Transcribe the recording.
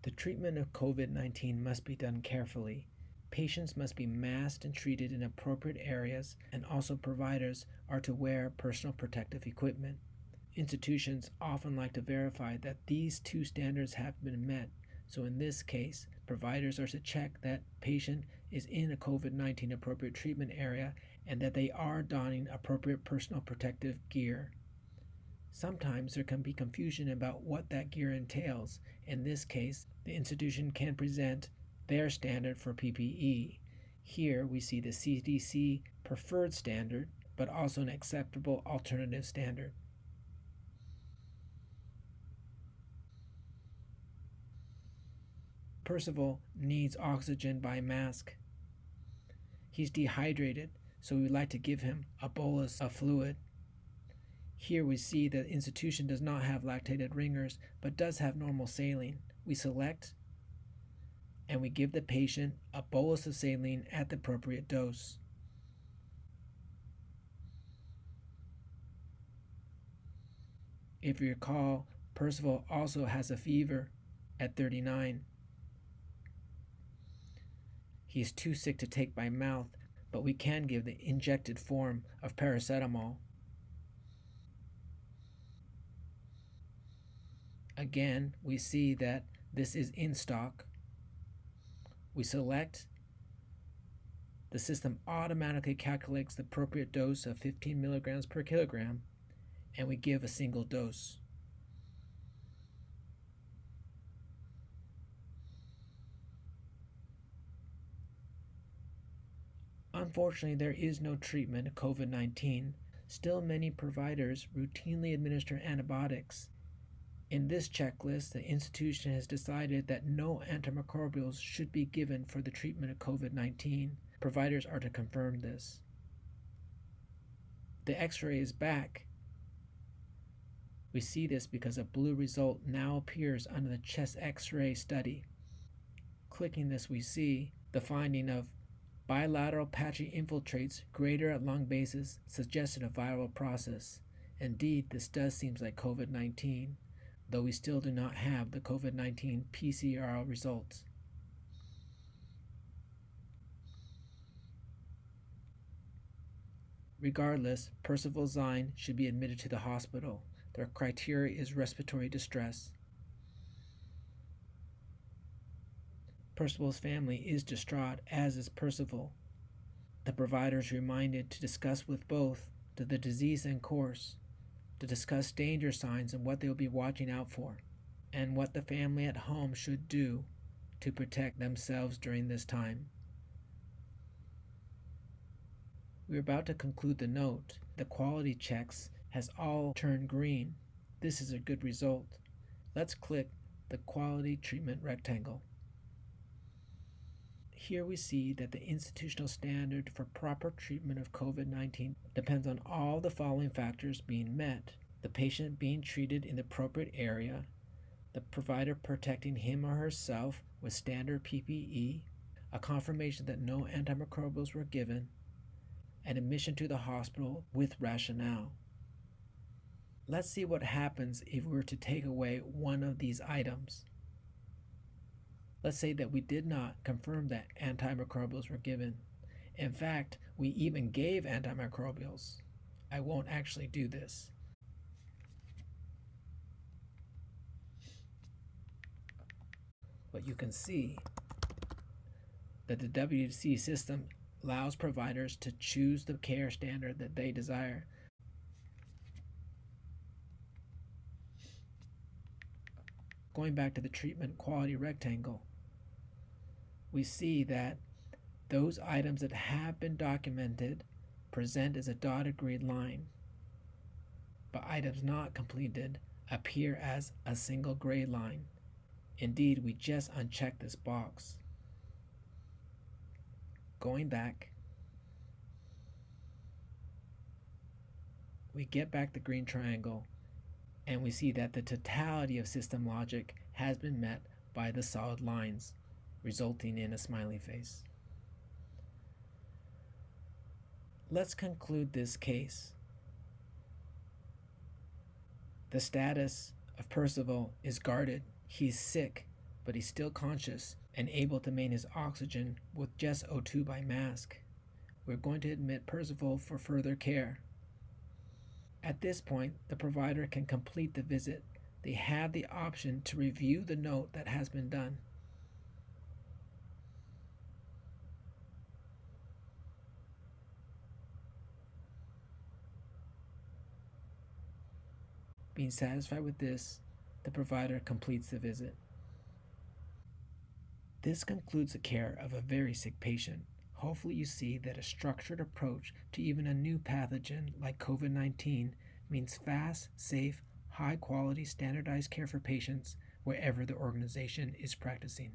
The treatment of COVID-19 must be done carefully. Patients must be masked and treated in appropriate areas, and also providers are to wear personal protective equipment. Institutions often like to verify that these two standards have been met, so in this case, providers are to check that patient is in a COVID-19 appropriate treatment area and that they are donning appropriate personal protective gear. Sometimes there can be confusion about what that gear entails. In this case, the institution can present their standard for PPE. Here we see the CDC preferred standard, but also an acceptable alternative standard. Percival needs oxygen by mask. He's dehydrated, so we would like to give him a bolus of fluid. Here we see that the institution does not have lactated ringers, but does have normal saline. We select and we give the patient a bolus of saline at the appropriate dose. If you recall, Percival also has a fever at 39. He is too sick to take by mouth, but we can give the injected form of paracetamol. Again, we see that this is in stock. We select. The system automatically calculates the appropriate dose of 15 milligrams per kilogram, and we give a single dose. Unfortunately, there is no treatment of COVID-19. Still, many providers routinely administer antibiotics. In this checklist, the institution has decided that no antimicrobials should be given for the treatment of COVID-19. Providers are to confirm this. The x-ray is back. We see this because a blue result now appears under the chest x-ray study. Clicking this, we see the finding of bilateral patchy infiltrates greater at lung bases, suggesting a viral process. Indeed, this does seem like COVID-19, though we still do not have the COVID-19 PCR results. Regardless, Percival Zine should be admitted to the hospital. Their criteria is respiratory distress. Percival's family is distraught, as is Percival. The provider is reminded to discuss with both the disease and course, to discuss danger signs and what they will be watching out for, and what the family at home should do to protect themselves during this time. We're about to conclude the note. The quality checks has all turned green. This is a good result. Let's click the quality treatment rectangle. Here we see that the institutional standard for proper treatment of COVID-19 depends on all the following factors being met: the patient being treated in the appropriate area, the provider protecting him or herself with standard PPE, a confirmation that no antimicrobials were given, and admission to the hospital with rationale. Let's see what happens if we were to take away one of these items. Let's say that we did not confirm that antimicrobials were given. In fact, we even gave antimicrobials. I won't actually do this. But you can see that the WC system allows providers to choose the care standard that they desire. Going back to the treatment quality rectangle, we see that those items that have been documented present as a dotted green line, but items not completed appear as a single gray line. Indeed, we just unchecked this box. Going back, we get back the green triangle, and we see that the totality of system logic has been met by the solid lines, resulting in a smiley face. Let's conclude this case. The status of Percival is guarded. He's sick, but he's still conscious and able to maintain his oxygen with just O2 by mask. We're going to admit Percival for further care. At this point, the provider can complete the visit. They have the option to review the note that has been done. Being satisfied with this, the provider completes the visit. This concludes the care of a very sick patient. Hopefully, you see that a structured approach to even a new pathogen like COVID-19 means fast, safe, high quality, standardized care for patients wherever the organization is practicing.